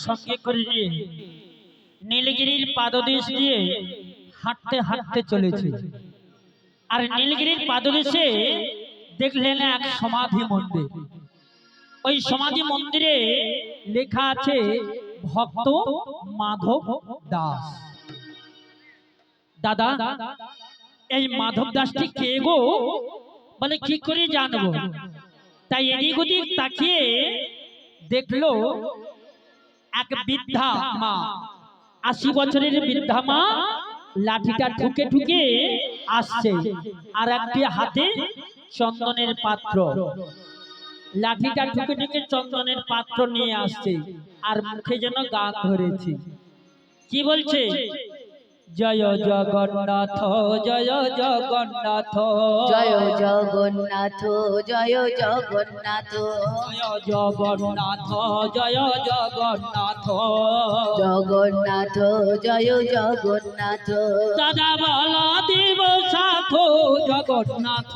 সঙ্গে করে নিয়ে নীলগিরির পাদদেশ দিয়ে হাঁটতে হাঁটতে চলেছে। আর নীলগিরির পাদদেশে দেখলেন এক সমাধি মন্দির। ওই সমাধি মন্দিরে লেখা আছে ভক্ত মাধব দাস। দাদা, এই মাধব দাসটি কে গো? বলে কি করে জানবো? তাই এদিক ওদিক তাকিয়ে দেখলো এক বৃদ্ধা মা, ৮০ বছরের বৃদ্ধা মা লাঠিটা ঠুকে ঠুকে আসছে, আর একটি হাতে চন্দনের পাত্র। লাঠিটা ঠুকে ঠুকে চন্দনের পাত্র নিয়ে আসছে, আর মুখে যেন গান ধরেছে। কি বলছে? জয় জগন্নাথ, জয় জগন্নাথ, জয় জগন্নাথ, জয় জগন্নাথ, জয় জগন্নাথ, জয় জগন্নাথ, জগন্নাথ, জয় জগন্নাথ, দাদা বলদেব সাথ জগন্নাথ,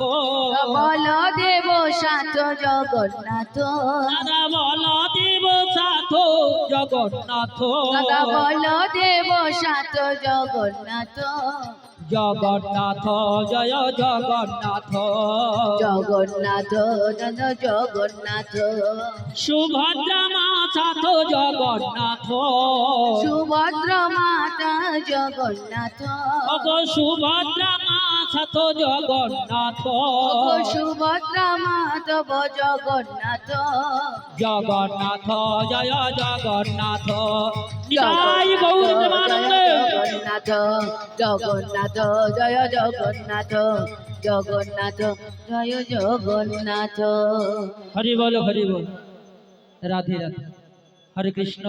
বলদেব সাথ জগন্নাথ, দাদা বলদেব সাথ জগন্নাথ, দাদা বলদেব সাথ জগন্নাথ, জগন্নাথ, জয় জগন্নাথ, জগন্নাথ, জয় জগন্নাথ, সুভদ্রা মা সাথ জগন্নাথ, সুভদ্রা মাতা জগন্নাথ, ওগো সুভদ্রা মা সাথ জগন্নাথ, সুভদ্রা মাধব জগন্নাথ, জগন্নাথ, জয় জগন্নাথ, নিতাই গৌর প্রেমানন্দে। জগন্নাথ, জগন্নাথ, জয় জগন্নাথ, জগন্নাথ, জয় জগন্নাথ। হরি বল, হরি বল, রাধে রাধে, হরে কৃষ্ণ,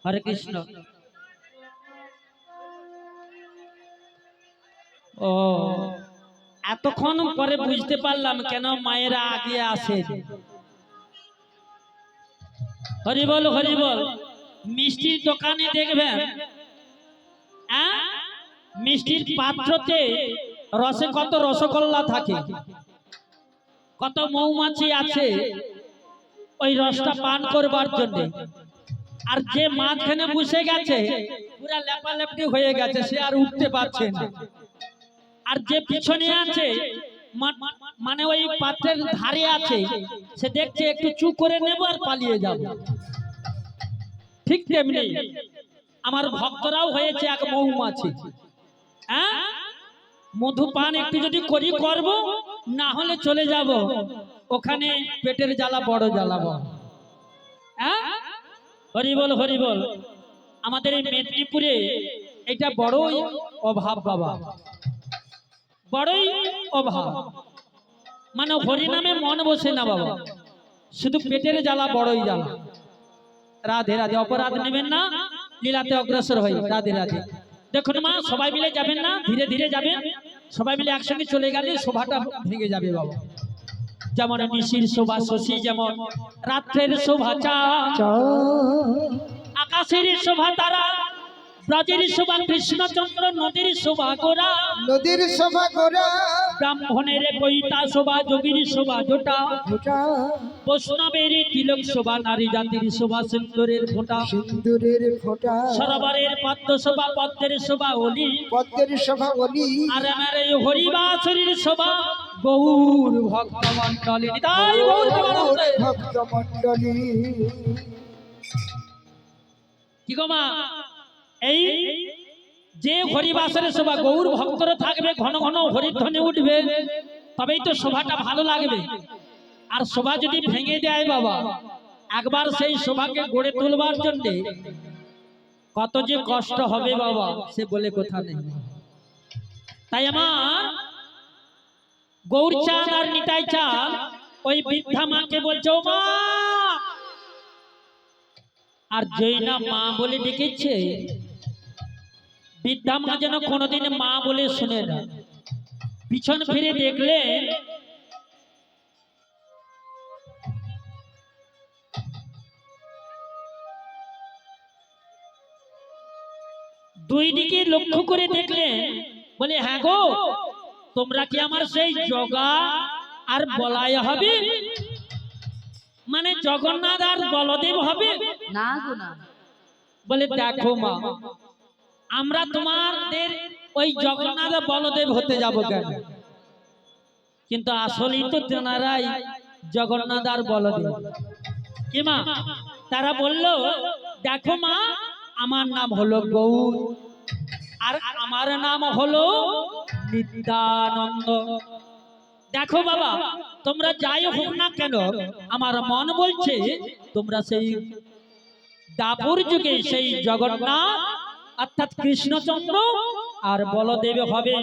হরে কৃষ্ণ। ও, এতক্ষণ পরে বুঝতে পারলাম কেন মায়েরা আগে আসে। হরি বল, হরি বল। মিষ্টির দোকানে দেখবেন, মিষ্টির পাত্রতে রসে কত রসগোল্লা থাকে, কত মৌমাছি আছে ওই রসটা পান করবার জন্য। আর যে মাঝখানে বসে গেছে পুরা লেপালেপটি হয়ে গেছে, সে আর উঠতে পারছে না। আর যে পিছনে আছে, মানে ওই পাত্রের ধারে আছে, সে দেখছে একটু চুপ করে নেব আর পালিয়ে যাব। ঠিক তেমনি আমার ভক্তরাও হয়েছে এক মৌমাছি। মধুপান একটু যদি করি করব, না হলে চলে যাব ওখানে, পেটের জ্বালা বড় জ্বালাবো। হরি বল, হরি বল। আমাদের এই মেদিনীপুরে এটা বড়ই অভাব বাবা, বড়ই অভাব। মানে হরি নামে মন বসে না বাবা, শুধু পেটের জ্বালা, বড়ই জ্বালা। রাধে রাধে, অপরাধ নেবেন না, লীলাতে অগ্রসর হই। রাধে রাধে। দেখুন মা, সবাই মিলে যাবেন না, ধীরে ধীরে যাবেন। সবাই মিলে একসঙ্গে চলে গেলে শোভাটা ভেঙে যাবে বাবা। যেমন নিশির শোভা শশী, যেমন রাত্রের শোভা চাঁদ, আকাশের শোভা তারা, ব্রজের শোভা কৃষ্ণচন্দ্র, নদীর শোভা গোরা, নদীর শোভা গোরা, ব্রাহ্মণের বৈতা শোভা, যোগীর শোভা জোটা, বৈষ্ণবের তিলক শোভা, নারী জাতির শোভা সিন্দুরের ফোঁটা, সিন্দুরের ফোঁটা, সরোবরের পদ্ম শোভা, পদ্মের শোভা অলি, পদ্মের শোভা অলি, আর আমার এই হরিবাসরীর শোভা গৌর ভক্তমণ্ডলী। নিতাই গৌর প্রেমানন্দে। ভক্তমণ্ডলী। কি গো মা, এই যে হরিবাসরের শোভা, গৌর ভক্তরা থাকবে, ঘন ঘন হরিধ্বনি উঠবে, তবেই তো শোভাটা ভালো লাগবে। আর শোভা যদি ভেঙে দেয় বাবা, একবার সেই শোভাকে গড়ে তুলবার জন্য কত যে কষ্ট হবে বাবা, সে বলে কথা নেই। তাই আমার গৌরচাঁদ আর নিতাই চাঁদ ওই বৃদ্ধা মাকে বলছে, ও মা। আর জৈনা মা বলে ডেকেছে। বৃদ্ধা মা যেন কোনোদিন মা বলে শুনে না। পিছন ফিরে দেখলেন দুই দিকে লক্ষ্য করে দেখলেন, বলে হ্যাঁ গো, তোমরা কি আমার সেই জগা আর বলাই হবে? মানে জগন্নাথ আর বলদেব হবে? না গো না। বলে দেখো মা, আমরা তোমাদের ওই জগন্নাথ বলদেব হতে যাব কেন? কিন্তু আসলেই তো তেনারাই জগন্নাথ আর বলদেব। কি মা? তারা বলল দেখো মা, আমার নাম হলো গৌর আর আমার নাম হলো নিত্যানন্দ। দেখো বাবা, তোমরা যাই হোক না কেন, আমার মন বলছে তোমরা সেই দাপর যুগে সেই জগন্নাথ অর্থাৎ কৃষ্ণচন্দ্র আর বলদেব হবে।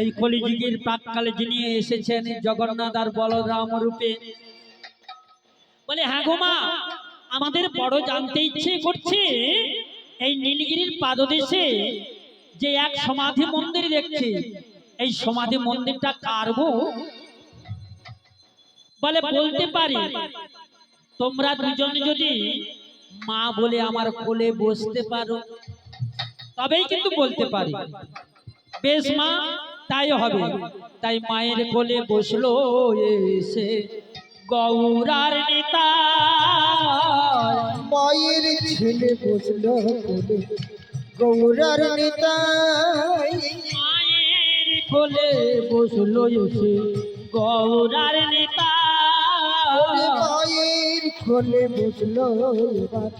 এই কলিযুগের প্রাককালে যিনি এসেছেন জগন্নাথ আর বলরাম রূপে। বলে হ্যাঁ গো মা, আমাদের বড় জানতে ইচ্ছে করছে এই নীলগিরির পাদদেশে যে এক সমাধি মন্দির দেখছি, এই সমাধি মন্দিরটা কার গো? বলে বলতে পারি, তোমরা দুজন যদি মা বলে আমার কোলে বসতে পারো তবেই কিন্তু বলতে পারি। বেশ মা, তাই হবে। তাই মায়ের কোলে বসলো এসে গৌরার নেতা। মায়ের ছেলে বসলো কোলে গৌরার নিতাই। মায়ের কোলে বসলো এসে গৌরার নেতা। মায়ের কোলে বসলো এবার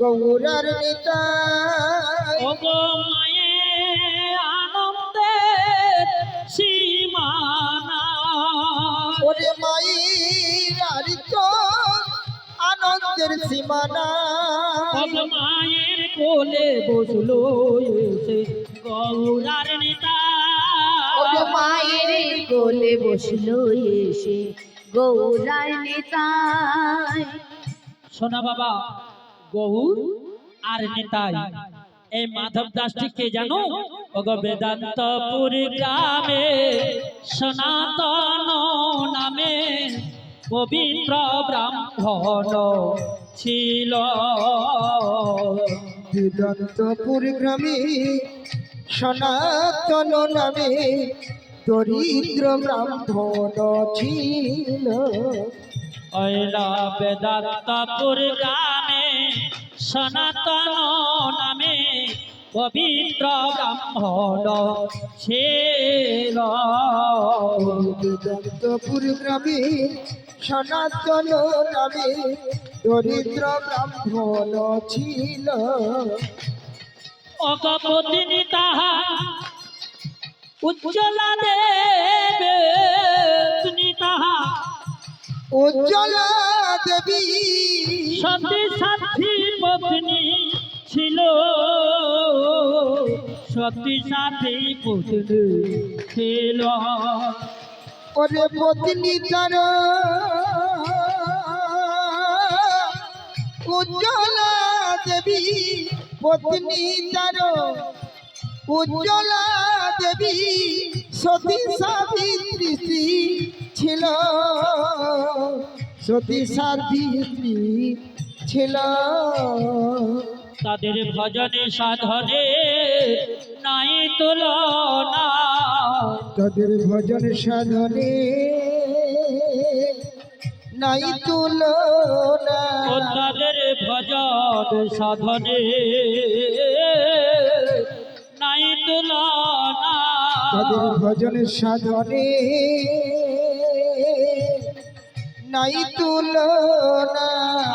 গৌরার নিতাই। ও গো মায়ের আনন্দের সীমানা। ওরে মায়ের আর তো আনন্দের সীমানা। ও গো মায়ের কোলে বসলো এসে গৌরার নেতা। ওগো মায়ের কোলে বসলো এসে গৌরার নেতাই। শোনা বাবা, গৌর আর নেতাই এই মাধব দাসটি কে জানো? ওগো বেদান্তপুর গ্রামে সনাতন নামে পবিত্র ব্রাহ্মণ ছিল। বেদান্তপুর গ্রামে সনাতন নামে দরিদ্র ব্রাহ্মণ ছিল। ওইলা বেদান্তপুর গ্রামে সনাতন নামে পবিত্র ব্রাহ্মণ ছিল। বেদান্তপুর গ্রামে সনাতন নামে দরিদ্র ব্রাহ্মণ ছিল। অগপতিনি তাহা উজ্জ্বলা দেবে তুমি তাহা উজ্জ্বলা দেবী সতী সাথী পত্নী ছিল। সতী সাথী পত্নী ছিল। ওরে পত্নী তার উজ্জ্বলা দেবী, পত্নী তার উজ্জ্বলা দেবী সতী সাবিত্রী স্ত্রী ছিল। সতী সাবিত্রী ছিল। তাদের ভজনে সাধনে নাই তুলনা। তাদের ভজন সাধনে নাই তুলনা। ও তাদের ভজন সাধনে নাই তুলনা। তাদের ভজন সাধনে নাই তুলনা।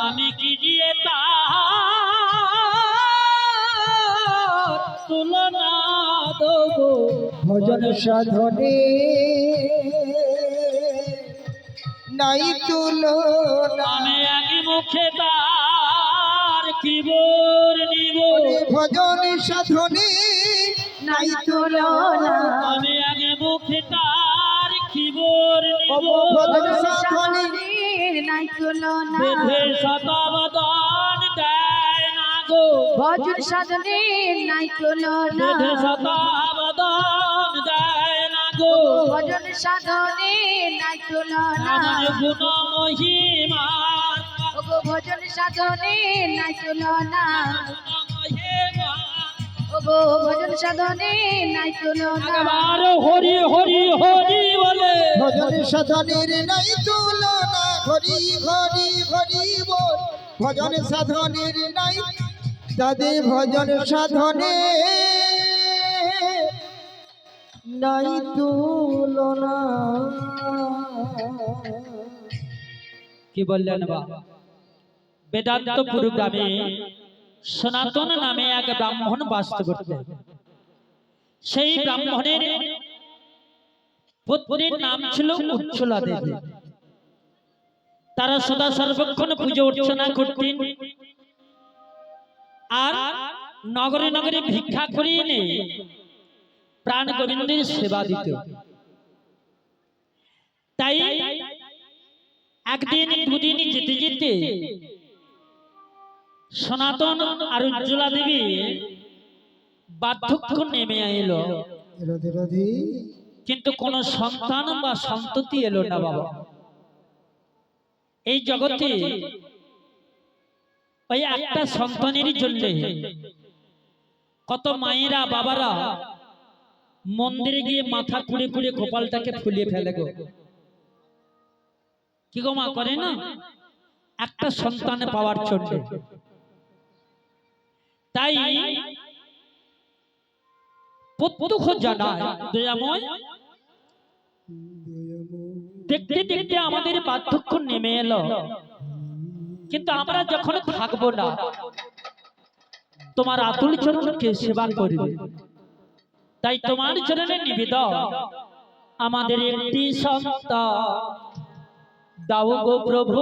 আমি কি দিয়ে তার তুলনা দেবো? ভজন সাধনে নাই তুলনা। আমি একই মুখে তার কি বর নিব? ভজন সাধনে নাই তুলনা। আমি আগে মুখে তার কি বর নিব? ভজন সাধনে নাই তুলনা। বেঁধে শতবদন দেয় না গো। ভজন সাধনে নাই তুলনা। বেঁধে শতবদন দেয় না গো। ভজন সাধনে নাই তুলনা। আমার গুণ মহিমা ওগো ভজন সাধনে নাই তুলনা। ওগো ভজন সাধনে নাই তুলনা। একবার হরি হরি হরি বলে ভজন সাধনের নাই তুলনা। হরি হরি হরি বল ভজন সাধনের নাই তাদের ভজন সাধনে নাই তুলনা। কি বললেন বাবা? বেদান্তপুর গ্রামে সনাতন নামে এক ব্রাহ্মণ বাস করতেন। সেই ব্রাহ্মণের পত্নীর নাম ছিল উচ্ছলা দেবী। তারা সদা সর্বক্ষণ পুজো অর্চনা করতেন আর নগরে নগরে ভিক্ষা করিয়ে এনে প্রাণ গোবিন্দের সেবা দিত। তাই একদিন দুদিন যেতে যেতে সনাতন আর উজ্জ্বলা দেবী বার্ধক্য নেমে এলো, রাধে রাধে। কিন্তু কোন সন্তান বা সন্ততি এলো না বাবা। এই জগতে ওই একটা সন্তানের জন্য কত মায়েরা বাবারা মন্দিরে গিয়ে মাথা কুড়ে কুড়ে কপালটাকে ফুলিয়ে ফেলে গো। কি গো মা করে না একটা সন্তান পাওয়ার জন্য। তাই প্রত্যক্ষ জানায় দয়াময়, দেখতে দেখতে আমাদের বার্ধক্য নেমে এলো, কিন্তু আমরা যখন থাকবো না তোমার আতুল চরণকে সেবা করবে। তাই তোমার চরণে নিবেদন, আমাদের একটি সন্তান দাও গো প্রভু,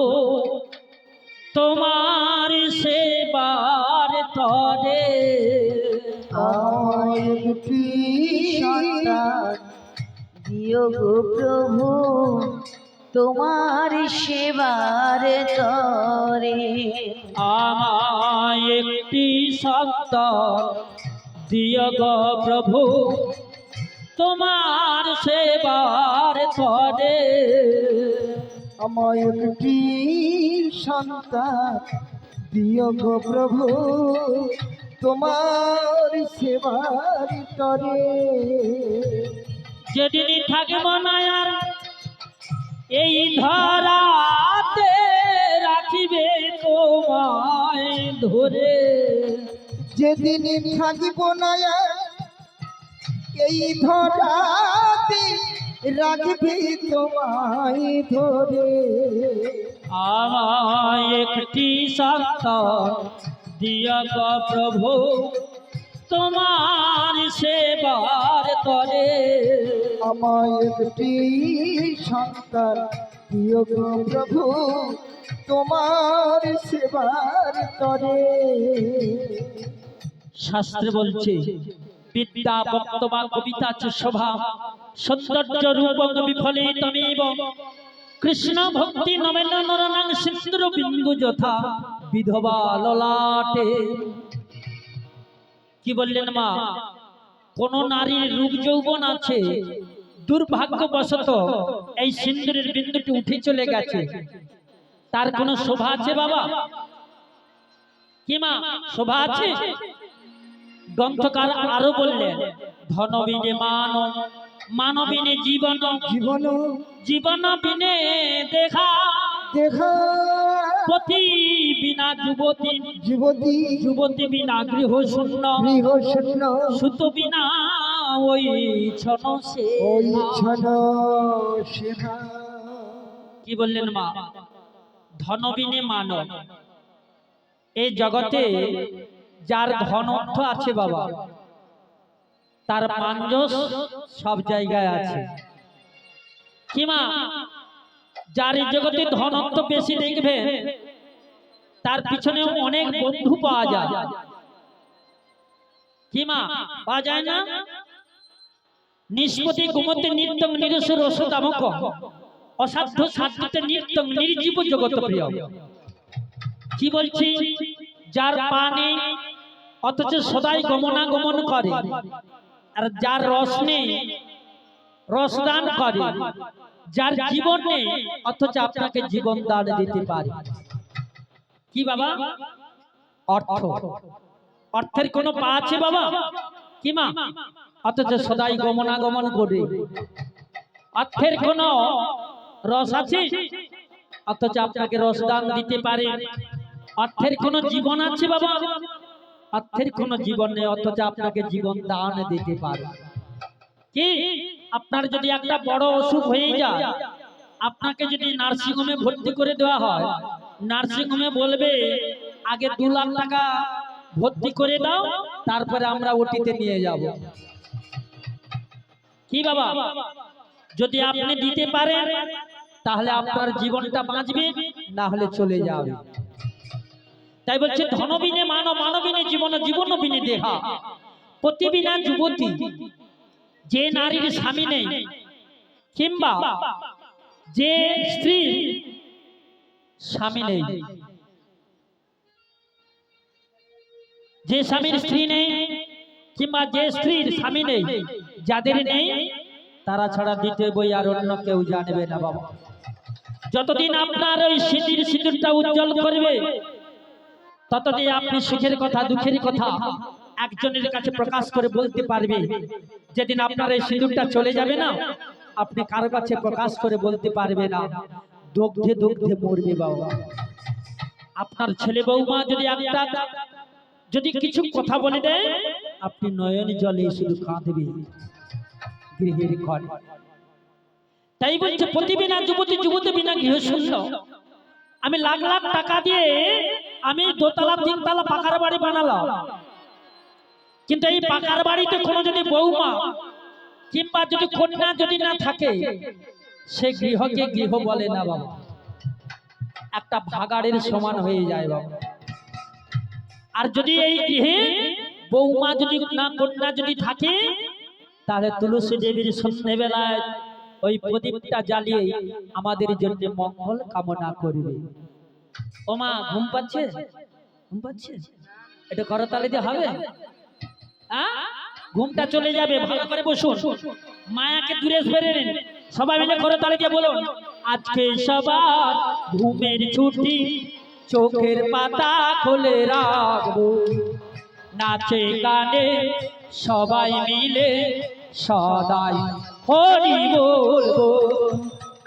তোমার সেবার তরে। একটি সন্তান দিও গো প্রভু, তোমার সেবার তরে। আমায় একটি সন্তান দিও গো প্রভু, তোমার সেবার তরে। আমায় একটি সন্তান দিও গো প্রভু, তোমার সেবার তরে। যেদিন থাকব না আর এই ধরাতে, রাখিবে তোমায় ধরে। যেদিন থাকিব না এই ধরাতে, রাখবি তোমায় ধরে। আমায় একটি সন্তান দিও গো প্রভু, তোমার সেবার তরে। আমায় একটি সন্তান দিও গো প্রভু, তোমার সেবার তরে। শাস্ত্রে বলছে বিদ্যা বক্তব্য কবিতা চ শোভা সৌন্দর্য রূপং বিফলে তমেব কৃষ্ণ ভক্তি নবেন নরনাং সিন্দুর বিন্দু যথা বিধবা ললাটে। কি বললেন মা? কোন নারীর রূপ যৌবন আছে, দুর্ভাগ্যবশত এই সিন্দুরের বিন্দুটি উঠে চলে গেছে, তার কোন শোভা আছে বাবা? কি মা শোভা আছে? গ্রন্থকার আরো বললেন, ধন বিনে মান, মানবিনে জীবন, জীবন জীবন বিনে দেখা, দেখা, পতি বিনা যুবতী, যুবতী যুবতী বিনা গৃহ শূন্য, গৃহ শূন্য, সুত বিনা ওই ছন সে। ওই ছন সেনা। কি বললেন মা? ধন বিনে মানব। এই জগতে যার ধন অর্থ আছে বাবা, তার মানযশ সব জায়গায় আছে। কি মা? যার এই জগতে ধন অর্থ বেশি দেখবে, তার পিছনে অনেক বন্ধু পাওয়া যায়। কি মা পাওয়া যায় না? নিষ্পতি গুমতে নিত্যং নিরস রসদামক, অসাধ্য সাধ্যতে নিত্যং নির্জীব জগৎ প্রিয়। কি বলছি? যার পা নেই অথচ সদাই গমনাগমন করে, আর যার রস নেই রসদান করে, যার জীবন নেই অথচ আপনাকে জীবন দান দিতে পারে। কি বাবা? অর্থ। অর্থের কোনো পা আছে বাবা? কি মা? অথচ সদাই গমনাগমন করে। অর্থের কোনো রস আছে অথচ আপনাকে রসদান দিতে পারে। অর্থের কোনো জীবন আছে বাবা? অর্থের কোনো জীবন নেই, অথচ আপনাকে জীবন দান দিতে পারে। কি আপনার যদি একটা বড় অসুখ হয়ে যায়, আপনাকে যদি নার্সিং হোমে ভর্তি করে দেওয়া হয়, নার্সিং হোমে বলবে আগে 2 লাখ টাকা ভর্তি করে দাও, তারপরে আমরা ওটিতে নিয়ে যাব। কি বাবা? যদি আপনি দিতে পারেন তাহলে আপনার জীবনটা বাঁচবে, না হলে চলে যাবে। তাই বলছে ধনবিনে মানব, মানবিনে জীবন, জীবন বিনে দেহা। প্রতিবিনা যুবতী, যে নারীর স্বামী নেই, কিংবা যে স্ত্রী স্বামী নেই, যে স্বামীর স্ত্রী নেই কিংবা যে স্ত্রীর স্বামী নেই, যাদের নেই তারা ছাড়া দ্বিতীয় বই আর অন্য কেউ জানবে না বাবা। যতদিন আপনার ওই সিঁদুরটা উজ্জ্বল করবে, ততদিন আপনি সুখের কথা দুঃখের কথা একজনের কাছে প্রকাশ করে বলতে পারবে। যেদিন আপনার এই সিঁদুরটা চলে যাবে না, আপনি কারো কাছে প্রকাশ করে বলতে পারবে না, দুগ্ধে দুগ্ধে মরবে বাবা। আপনার ছেলে বৌমা যদি কিছু কথা বলে দেয়, আপনি নয়ন জলে শুধু কাঁদবে গৃহের ঘরে। তাই বলছে প্রতিবিনা যুবতী, যুবতী বিনা গৃহ শূন্য। আমি লাখ লাখ টাকা দিয়ে আমি 2 তলা 3 তলা পাকার বাড়ি বানালাম, কিন্তু এই পাকার বাড়িতে কোনো যদি বৌমা কিংবা যদি কন্যা যদি না থাকে, সে গৃহকে গৃহ বলে না বাবা, একটা ভাগাড়ের সমান হয়ে যায় বাবা। আর যদি এই গৃহে বৌমা যদি না কন্যা যদি থাকে, তাহলে তুলসী দেবীর সন্ধ্যেবেলায় ওই প্রদীপটা জ্বালিয়ে আমাদের জন্য মঙ্গল কামনা করবে। ও মা, ঘুম পাচ্ছে? ঘুম পাচ্ছে? এটা করতালি দিয়ে হবে? ঘুমটা চলে যাবে, ভালো করে বসুন, মায়াকে দূরে সরে নিন, সবাই মিলে করতালি দিয়ে বলুন, আজকে সবার ঘুমের ছুটি, চোখের পাতা খুলে রাখবো, নাচে গানে সবাই মিলে সদাই হরি বলবো।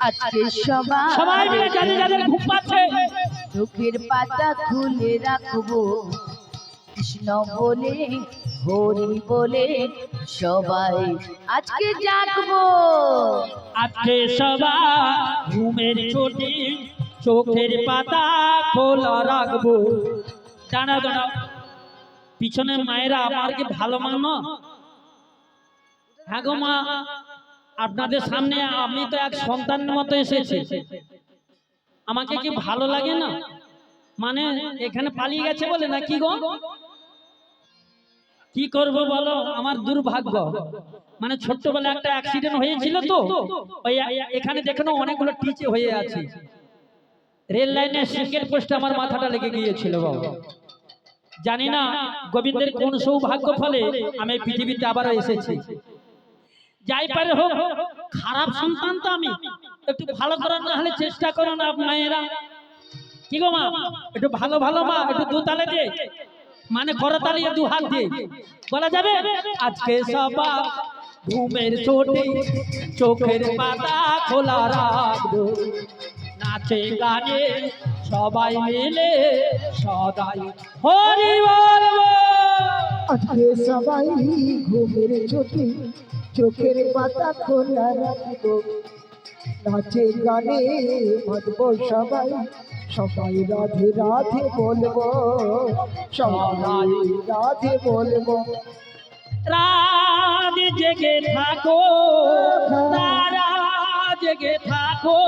আজকে সবাই মিলে যাদের যাদের ঘুম পাচ্ছে চোখের পাতা খুলে রাখবো, কৃষ্ণ বলে হরি বলে সবাই আজকে জাগবো। আজকে সবার ঘুমের ছুটি, চোখের পাতা খোলা রাখবো। দাঁড়া দাঁড়া, পিছনে মায়েরা আমার কি ভালো মানো? হ্যাঁ গো মা, আপনাদের সামনে আমি তো এক সন্তানের মতো এসেছি, আমাকে কি ভালো লাগে না? মানে এখানে পালিয়ে গেছে বলে না কি গো? কি করব বলো, আমার দুর্ভাগ্য। মানে ছোট্টবেলা একটা অ্যাক্সিডেন্ট হয়েছিল, তো ওই এখানে দেখো অনেকগুলো টিচে হয়ে আছে। রেল লাইনে সিঙ্গেল পোস্টে আমার মাথাটা লেগে গিয়েছিল বাবা। জানি না গোবিন্দের কোন সৌভাগ্য ফলে আমি পৃথিবীতে আবারও এসেছি। যাই পারে হোক, খারাপ সন্তান তো আমি, একটু ভালো করার না হলে চেষ্টা করো না মায়েরা। কি গো মা, একটু ভালো ভালো মা, একটু 2 তালে দিয়ে, মানে করতালি 2 হাত দিয়ে বলা যাবে, আজকে সবার ঘুমের ছুটি, চোখের পাতা খোলা রাখবো, নাচে গানে সবাই মিলে সদাই হরি বলবো। আজকে সবাই ঘুমের ছুটি, চোখের পাতা খোলা রাখবো, নাচে গানে বাঁধবো সবাই, সবাই রাধে রাধে বলবো, সবাই রাধে বলবো। রাত জেগে থাকো, তারা জেগে থাকো,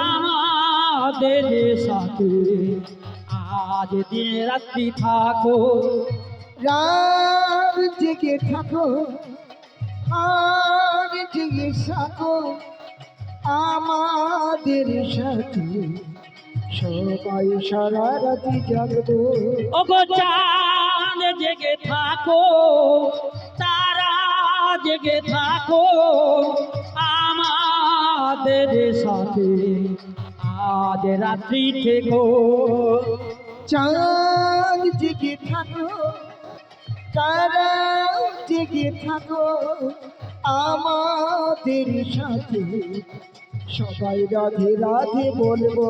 আমাদের সাথে আজ দিন রাত্রি থাকো। রাত জেগে থাকো, আর জেগে থাকো, আমাদের সাথে সবাই সারা রাতি জাগবো। ওগো চাঁদ জেগে থাকো, তারা জেগে থাকো, আমাদের সাথে আজ রাত্রি থেকো। চাঁদ জেগে থাকো, তারা জেগে থাকো, আমাদের সাথে সবাই রাধে রাধে বলবো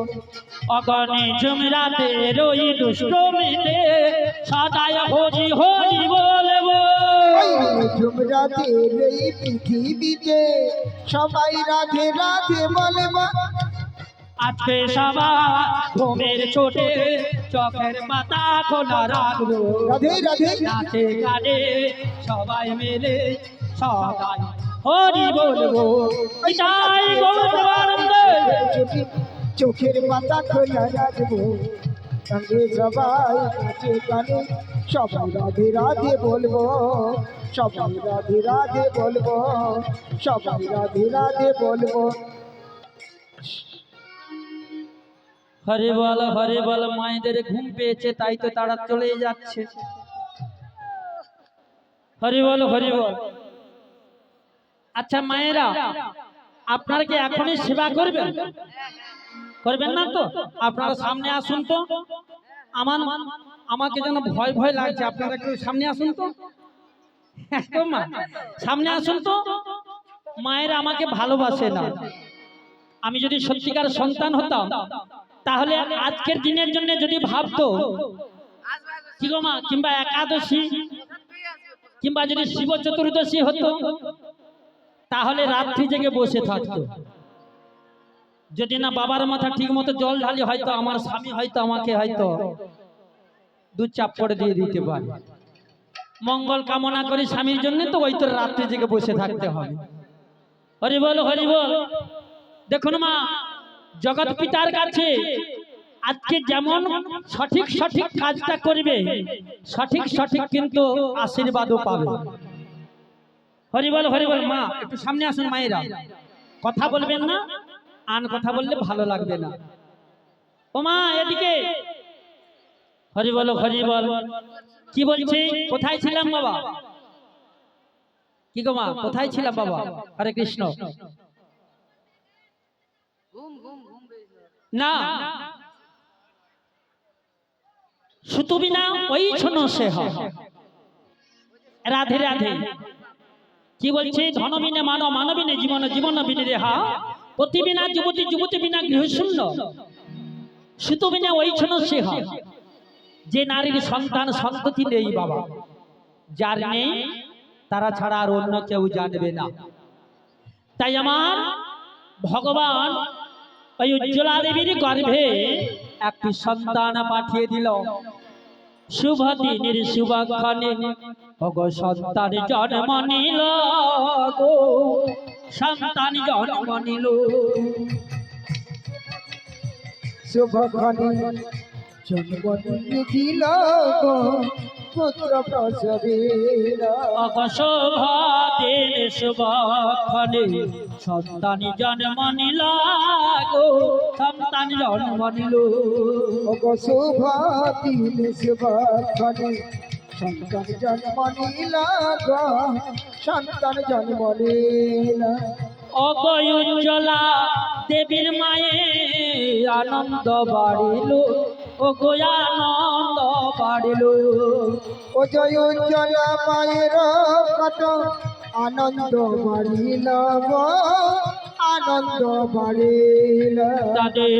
অগণে ঝুমরাতে রই দুষ্টমিতে সদায় হরি হরি বলবো। ঝুমরাতে এই পৃথিবীতে সবাই রাধে রাধে বলবো। আজকে সবাই ঘুমের ছোটে চোখের পাতা খোলা রাখবো। রাধে রাধে নাচে গানে সবাই মিলে সদাই হরি বলবো। তাই গৌরবানন্দ চোখের পাতা খোলা রাখবো। সঙ্গে সবাই নাচে গানে সবাই রাধে রাধে বলবো। সবাই রাধে রাধে বলবো। সবাই রাধে রাধে বলবো। হরি বল মায়েদের ঘুম পেয়েছে তাই তো তারা চলে যাচ্ছে। হরি বল। আচ্ছা মায়েরা, আপনারা কি এখনই সেবা করবেন? করবেন না তো? আপনারা সামনে আসুন তো। আমাকে যেন ভয় ভয় লাগছে, আপনারা একটু সামনে আসুন তো। মা সামনে আসুন তো। মায়েরা আমাকে ভালোবাসে না। আমি যদি সত্যিকার সন্তান হতাম তাহলে আজকের দিনের জন্য যদি ভাবতো কি গো মা, কিংবা একাদশী কিংবা যদি শিব চতুর্দশী হতো তাহলে রাত্রি জেগে বসে থাকতো। যদি না বাবার মাথা ঠিক মতো জল ঢালি হয়তো আমার স্বামী হয়তো আমাকে হয়তো দু চাপড় দিয়ে দিতে পারে। মঙ্গল কামনা করি স্বামীর জন্য, তো ওই তো রাত্রি জেগে বসে থাকতে হবে। হরি বল। দেখুন মা, জগৎ পিতার কাছে আজকে যেমন সঠিক কাজটা করবে সঠিক কিন্তু আশীর্বাদও পাবে। হরি বল। মা একটু সামনে আসুন। মায়েরা কথা বলবেন না, আন কথা বললে ভালো লাগবে না। ও মা এদিকে। হরি বল। কি বলছি? কোথায় ছিলাম বাবা? কি গো মা, কোথায় ছিলাম বাবা? হরে কৃষ্ণ। না সুতু বিনা ওই ছন সে হয়। রাধে রাধে। কি বলছে? ধন বিনে মানবিনে জীবন বিনে রেহা, পতি বিনা যুবতী বিনা গৃহশূন্য, সুতু বিনা ওই ছন সে হয়। যে নারীর সন্তান সন্ততি নেই বাবা, যার নেই তারা ছাড়া আর অন্য কেউ জানবে না। তাই আমার ভগবান ওই উজ্জ্বলা দেবীর গর্ভে একটি সন্তান পাঠিয়ে দিল। শুভ দিনের শুভক্ষণে ওগো সন্তান জন্ম নিল, গো সন্তান জন্ম নিল। শুভক্ষণে জন্ম দিল গো পুত্র প্রসবের। ওগো শুভ দিন শুভক্ষণে সন্তান জন্ম নিল, গো সন্তান জন্ম নিল। ওগো শুভ দিন শুভক্ষণে সন্তান জন্ম নিল গো সন্তান জন্ম নিল। ওগো উজ্জ্বলা দেবীর মায়ে আনন্দ বাড়িল, ওগো আনন্দ বাড়িল। ও জয় উজ্জ্বলা মায়ের কত আনন্দ বাড়িল গো আনন্দ বাড়িল। তাদের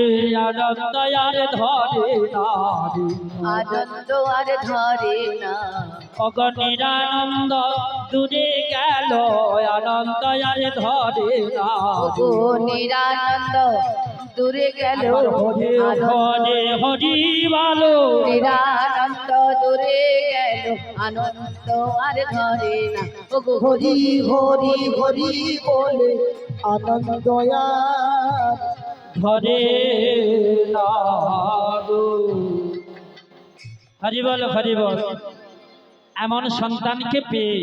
আনন্দ আর ধরে না, আনন্দ আর ধরে না। অগণিরানন্দ দূরে গেল, আনন্দ আর ধরে না। ও নিরানন্দ দূরে গেল, হরে হরে হরি বলো। নিরানন্দ দূরে গেল, আনন্দ আর ধরে না। ও গো হরি হরি হরি বলে আনন্দ আর ধরে না গো। হরি বল। এমন সন্তানকে পেয়ে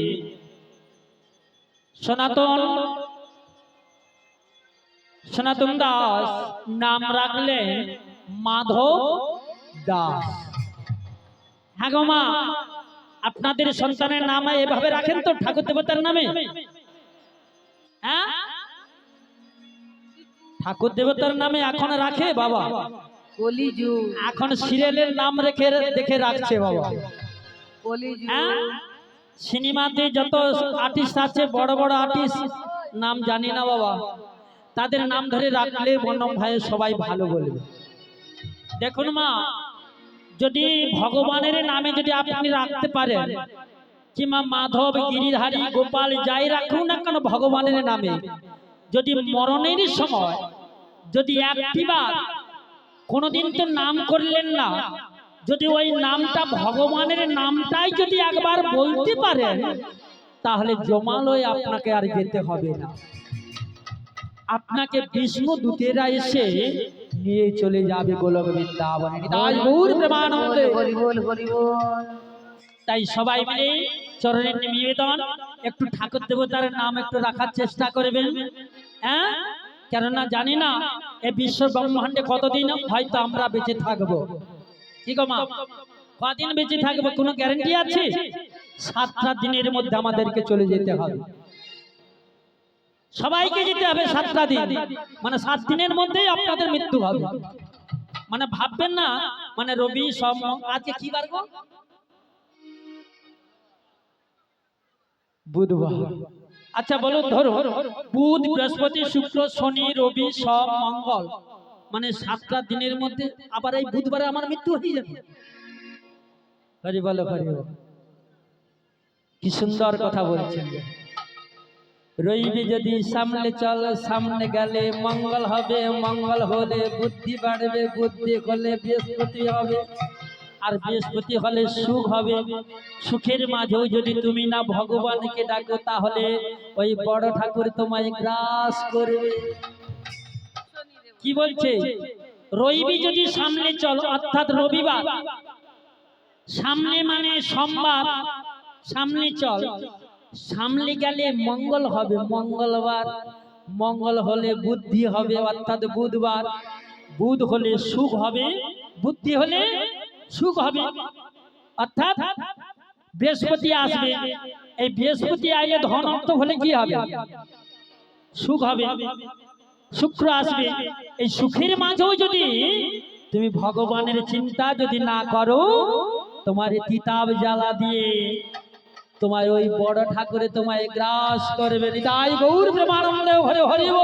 সনাতন দাস নাম রাখলেন মাধব দাস। হ্যাঁ গো মা, আপনাদের সন্তানের নাম এভাবে রাখেন তো ঠাকুর দেবতার নামে? হ্যাঁ, ঠাকুর দেবতার নামে এখন রাখে বাবা? কলিযুগ, এখন সিরিয়ালের নাম দেখে রাখছে বাবা। কলিযুগ। হ্যাঁ, সিনেমাতে যত আর্টিস্ট আছে বড় আর্টিস্ট নাম জানি না বাবা, তাদের নাম ধরে রাখলে বনম ভাই সবাই ভালো বলবে। দেখুন মা, যদি ভগবানের নামে যদি আপনি রাখতে পারেন, কিংবা মাধব, গিরিধারী, গোপাল যাই রাখুন না কেন ভগবানের নামে, যদি মরণের সময় যদি একটিবার কোনোদিন তো নাম করলেন না, যদি ওই নামটা ভগবানের নামটাই যদি একবার বলতে পারেন, তাহলে জমালয়ে আপনাকে আর যেতে হবে না। আপনাকে বিষ্ণু দূতেরা এসে নিয়ে চলে যাবে গোলক বৃন্দাবনে। তাই গৌর প্রেমানন্দে হরি বল হরি বল। তাই সবাই মিলে চরণের নিবেদন, একটু ঠাকুর দেবতার নাম একটু রাখার চেষ্টা করবেন। হ্যাঁ, কেননা জানি না এই বিশ্ব ব্রহ্মাণ্ডে কতদিন হয়তো আমরা বেঁচে থাকবো। কি গো মা, কদিন বেঁচে থাকবো কোনো গ্যারান্টি আছে? 7টা দিনের মধ্যে আমাদেরকে চলে যেতে হবে, সবাইকে যেতে হবে 7টা দিন, মানে 7 দিনের মধ্যেই আপনাদের মৃত্যু হবে। মানে ভাববেন না মানে রবি সোম, আজকে কি বার গো? বুধবার। আচ্ছা বলুন, ধরো বুধ, বৃহস্পতি, শুক্র, শনি, রবি, সোম, মঙ্গল, মানে 7টা দিনের মধ্যে আবার এই বুধবারে আমার মৃত্যু হয়ে যাবে। হরি বলো হরি বলো। কি সুন্দর কথা বলছেন। রইবি যদি সামনে চল, সামনে গেলে মঙ্গল হবে, মঙ্গল হলে বুদ্ধি বাড়বে, বুদ্ধি হলে বৃহস্পতি হবে, আর বৃহস্পতি হলে সুখ হবে। সুখের মাঝেও যদি তুমি না ভগবানকে ডাকো, তাহলে ওই বড় ঠাকুর তোমায় গ্রাস করবে। কি বলছে? রইবি যদি সামনে চল, অর্থাৎ রবিবার, সামনে মানে সোমবার, সামনে চল, সামনে গেলে মঙ্গল হবে, মঙ্গলবার, মঙ্গল হলে বুদ্ধি হবে অর্থাৎ বুধবার, বুধ হলে সুখ হবে, বুদ্ধি হলে সুখ হবে, অর্থাৎ বৃহস্পতি আসবে। এই বৃহস্পতি আইলে ধন অর্থ হলে কি হবে? সুখ হবে। শুক্র আসবে। এই সুখের মাঝেও যদি তুমি ভগবানের চিন্তা যদি না করো, তোমার কিতাব জ্বালা দিয়ে তোমার ওই বড় ঠাকুরে তোমায় গ্রাস করবে। তাই গৌর প্রেমানন্দে হরে হরিব।